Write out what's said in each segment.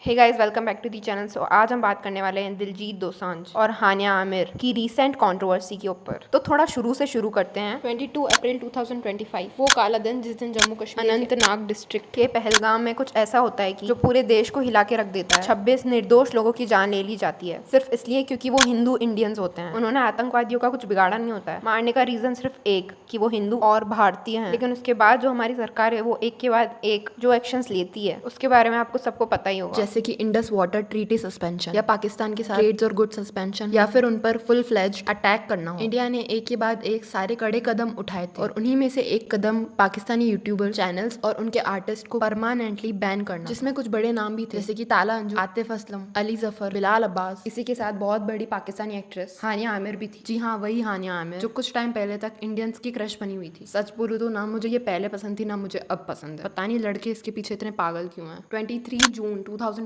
Hey guys, welcome back to the channel. So आज हम बात करने वाले हैं दिलजीत दोसांझ और हानिया आमिर की रीसेंट कंट्रोवर्सी के ऊपर। तो थोड़ा शुरू से शुरू करते हैं। 22 अप्रैल 2025 वो काला दिन जिस दिन जम्मू कश्मीर अनंतनाग डिस्ट्रिक्ट के पहलगाम में कुछ ऐसा होता है कि जो पूरे देश को हिला के रख देता है। 26 निर्दोष लोगों की जान ले ली जाती है सिर्फ इसलिए क्योंकि वो हिंदू इंडियंस होते हैं। उन्होंने आतंकवादियों का कुछ बिगाड़ा नहीं होता है। मारने का रीजन सिर्फ एक कि वो हिंदू और भारतीय हैं। लेकिन उसके बाद जो हमारी सरकार है वो एक के बाद एक जो एक्शंस लेती है उसके बारे में आपको सबको पता ही होगा। जैसे कि इंडस वाटर ट्रीटी सस्पेंशन या पाकिस्तान के साथ ट्रेड्स और गुड सस्पेंशन या फिर उन पर फुल फ्लेज्ड अटैक करना हो। इंडिया ने एक के बाद एक सारे कड़े कदम उठाए थे और उन्हीं में से एक कदम पाकिस्तानी यूट्यूबर चैनल्स और उनके आर्टिस्ट को परमानेंटली बैन करना, जिसमें कुछ बड़े नाम भी थे जैसे कि ताला अंजुम, आतिफ असलम, अली जफर, बिलाल अब्बास। इसी के साथ बहुत बड़ी पाकिस्तानी एक्ट्रेस हानिया आमिर भी थी। जी हाँ, वही हानिया आमिर जो कुछ टाइम पहले तक इंडियंस की क्रश बनी हुई थी। सच बोलूं तो ना मुझे ये पहले पसंद थी ना मुझे अब पसंद है। पता नहीं लड़के इसके पीछे इतने पागल क्यों हैं। 23 जून 2025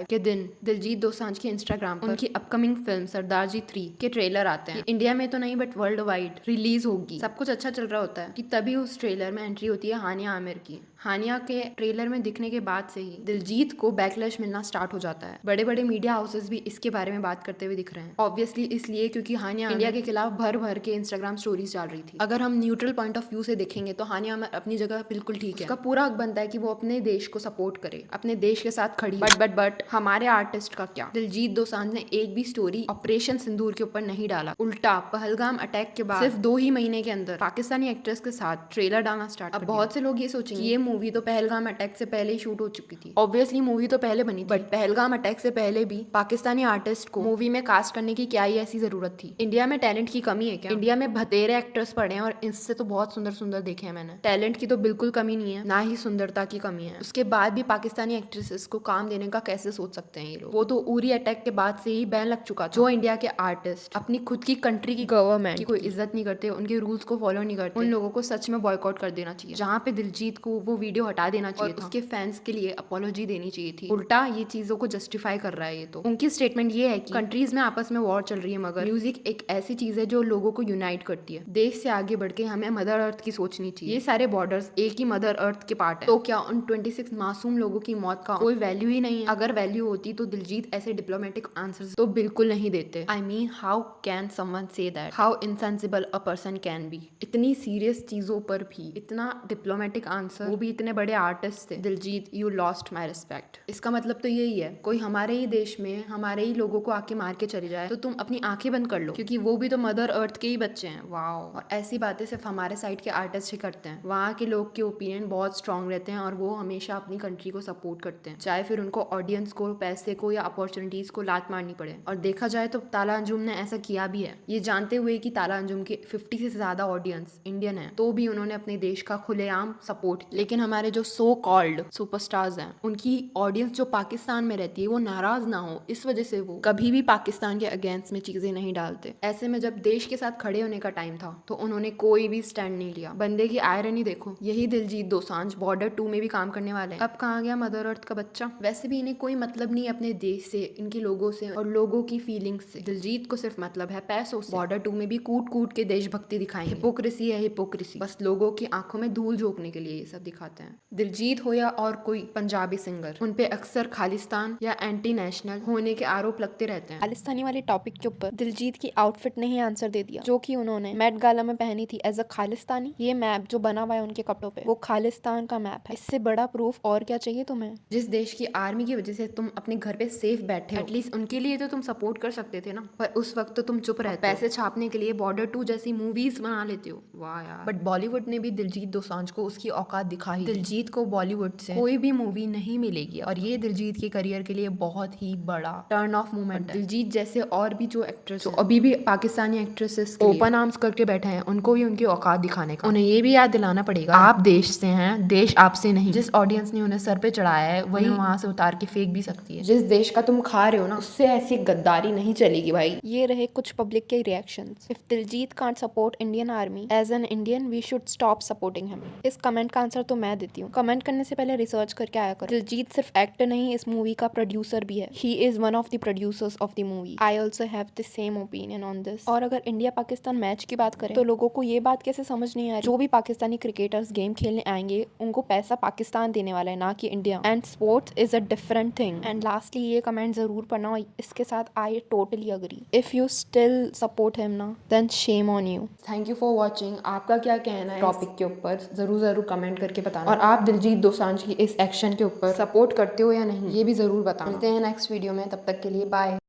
के दिन दिलजीत दोसांझ के इंस्टाग्राम पर उनकी अपकमिंग फिल्म सरदार जी 3 के ट्रेलर आते हैं। इंडिया में तो नहीं बट वर्ल्ड वाइड रिलीज होगी। सब कुछ अच्छा चल रहा होता है कि तभी उस ट्रेलर में एंट्री होती है हानिया आमिर की। हानिया के ट्रेलर में दिखने के बाद से ही दिलजीत को बैकलैश मिलना स्टार्ट हो जाता है। बड़े बड़े मीडिया हाउसेस भी इसके बारे में बात करते हुए दिख रहे हैं। ऑब्वियसली इसलिए क्योंकि हानिया इंडिया के खिलाफ भर भर के इंस्टाग्राम स्टोरीज डाल रही थी। अगर हम न्यूट्रल पॉइंट ऑफ व्यू से देखेंगे तो हानिया आमिर अपनी जगह बिल्कुल ठीक है। उसका पूरा हक बनता है कि वो अपने देश को सपोर्ट करे, अपने देश के साथ खड़ी। बट हमारे आर्टिस्ट का क्या? दिलजीत दोसांझ ने एक भी स्टोरी ऑपरेशन सिंदूर के ऊपर नहीं डाला। उल्टा पहलगाम अटैक के बाद सिर्फ 2 ही महीने के अंदर पाकिस्तानी एक्ट्रेस के साथ ट्रेलर डालना स्टार्ट। अब बहुत से लोग ये सोचेंगे ये मूवी तो पहलगाम अटैक से पहले ही शूट हो चुकी थी। ऑब्वियसली मूवी तो पहले बनी थी, बट पहलगाम अटैक से पहले भी पाकिस्तानी आर्टिस्ट को मूवी में कास्ट करने की क्या ही ऐसी जरूरत थी? इंडिया में टैलेंट की कमी है क्या? इंडिया में बतेरे एक्टर्स पड़े हैं और इससे तो बहुत सुंदर सुंदर देखे हैं मैंने। टैलेंट की तो बिल्कुल कमी नहीं है, ना ही सुंदरता की कमी है। उसके बाद भी पाकिस्तानी एक्ट्रेसेस को काम देने का कैसे सोच सकते हैं ये लोग? वो तो उरी अटैक के बाद से ही बैन लग चुका था। जो इंडिया के आर्टिस्ट अपनी खुद की कंट्री की गवर्नमेंट की कोई इज्जत नहीं करते, उनके रूल्स को फॉलो नहीं करते, उन लोगों को सच में बॉयकॉट कर देना चाहिए। जहाँ पे दिलजीत को वो वीडियो हटा देना चाहिए था, उसके फैंस के लिए अपॉलॉजी देनी चाहिए थी। उल्टा ये चीजों को जस्टिफाई कर रहा है। ये तो उनकी स्टेटमेंट ये है कि कंट्रीज में आपस में वॉर चल रही है मगर म्यूजिक एक ऐसी चीज है जो लोगों को यूनाइट करती है। देश से आगे बढ़ के हमें मदर अर्थ की सोचनी चाहिए। ये सारे बॉर्डर्स एक ही मदर अर्थ के पार्ट है। तो क्या उन 26 मासूम लोगों की मौत का कोई वैल्यू ही नहीं है? अगर वैल्यू होती तो दिलजीत ऐसे डिप्लोमेटिक आंसर्स तो बिल्कुल नहीं देते। I mean how can someone say that? How insensible a person can be? इतनी सीरियस चीजों पर भी इतना डिप्लोमेटिक आंसर, वो भी इतने बड़े आर्टिस्ट थे। Diljit, you lost my respect. इसका मतलब तो यही है, कोई हमारे ही देश में हमारे ही लोगों को आके मार के चली जाए तो तुम अपनी आंखें बंद कर लो क्योंकि वो भी तो मदर अर्थ के ही बच्चे हैं। वाओ। और ऐसी बातें सिर्फ हमारे साइड के आर्टिस्ट ही करते हैं। वहाँ के लोग के ओपिनियन बहुत स्ट्रांग रहते हैं और वो हमेशा अपनी कंट्री को सपोर्ट करते हैं, चाहे फिर उनको ऑडियंस को, पैसे को या अपॉर्चुनिटीज को लात मारनी पड़े। और देखा जाए तो ताला अंजुम ने ऐसा किया भी है। ये जानते हुए कि ताला अंजुम के 50 से ज्यादा ऑडियंस इंडियन है तो भी उन्होंने अपने देश का खुलेआम सपोर्ट किया। लेकिन हमारे जो सो कॉल्ड सुपरस्टार्स हैं उनकी ऑडियंस जो पाकिस्तान में रहती है वो नाराज ना हो, इस वजह से वो कभी भी पाकिस्तान के अगेंस्ट में चीजें नहीं डालते। ऐसे में जब देश के साथ खड़े होने का टाइम था तो उन्होंने कोई भी स्टैंड नहीं लिया। बंदे की आयरनी देखो। यही दिलजीत दोसांझ बॉर्डर 2 में भी काम करने वाले हैं। अब कहाँ गया मदर अर्थ का बच्चा? वैसे भी इन्हें कोई मतलब नहीं अपने देश से, इनके लोगों से और लोगों की फीलिंग्स से। दिलजीत को सिर्फ मतलब है पैसों से। बॉर्डर 2 में भी कूट कूट के देशभक्ति दिखाई। हिपोक्रेसी है हिपोक्रेसी। बस लोगों की आंखों में धूल झोंकने के लिए ये सब दिखाते हैं। दिलजीत हो या और कोई पंजाबी सिंगर, उनपे अक्सर खालिस्तान या एंटी नेशनल होने के आरोप लगते रहते हैं। खालिस्तानी वाले टॉपिक के ऊपर दिलजीत की आउटफिट ने ही आंसर दे दिया जो कि उन्होंने मेट गाला में पहनी थी एज अ खालिस्तानी। ये मैप जो बना हुआ है उनके कपड़ों पे वो खालिस्तान का मैप है। इससे बड़ा प्रूफ और क्या चाहिए तुम्हें? जिस देश की आर्मी की वजह से तुम अपने घर पे सेफ बैठे, एटलीस्ट उनके लिए तो तुम सपोर्ट कर सकते थे ना। पर उस वक्त तो तुम चुप रहते, पैसे छापने के लिए बॉर्डर 2 जैसी मूवीज बना लेते हो। वाह यार। बट बॉलीवुड ने भी दिलजीत दोसांझ को उसकी औकात दिखाई। दिलजीत को बॉलीवुड से कोई भी मूवी नहीं मिलेगी और ये दिलजीत के करियर के लिए बहुत ही बड़ा टर्न ऑफ मोमेंट है। दिलजीत जैसे और भी जो एक्ट्रेस जो अभी भी पाकिस्तानी एक्ट्रेसेस ओपन आर्म्स करके बैठे हैं उनको भी उनकी औकात दिखाने का उन्हें ये भी याद दिलाना पड़ेगा आप देश से हैं, देश आपसे नहीं। जिस ऑडियंस ने उन्हें सर पे चढ़ाया है वही वहां से उतार के फेंक भी सकती है। जिस देश का तुम खा रहे हो ना उससे ऐसी गद्दारी नहीं चलेगी भाई। ये रहे कुछ पब्लिक के reactions. If Diljit can't support Indian army as an Indian we should stop supporting him. इस कमेंट का आंसर तो मैं देती हूँ। कमेंट करने से पहले रिसर्च करके आया करो। दिलजीत सिर्फ एक्टर नहीं, इस मूवी का प्रोड्यूसर भी है। He is one of the producers of the movie. I also have the same opinion on this. और अगर इंडिया पाकिस्तान मैच की बात करें तो लोगों को ये बात कैसे समझ नहीं आ रही, जो भी पाकिस्तानी क्रिकेटर्स गेम खेलने आएंगे उनको पैसा पाकिस्तान देने वाला है, ना कि India. And sports is a different thing. And lastly ये कमेंट जरूर पढ़ना, इसके साथ I totally agree. If you still support him ना, then shame on you. Thank you for watching. आपका क्या कहना है टॉपिक के ऊपर जरूर कमेंट करके बताना, और आप दिलजीत दोसांझ की इस एक्शन के ऊपर सपोर्ट करते हो या नहीं, ये भी जरूर बताना। मिलते हैं नेक्स्ट वीडियो में, तब तक के लिए बाय।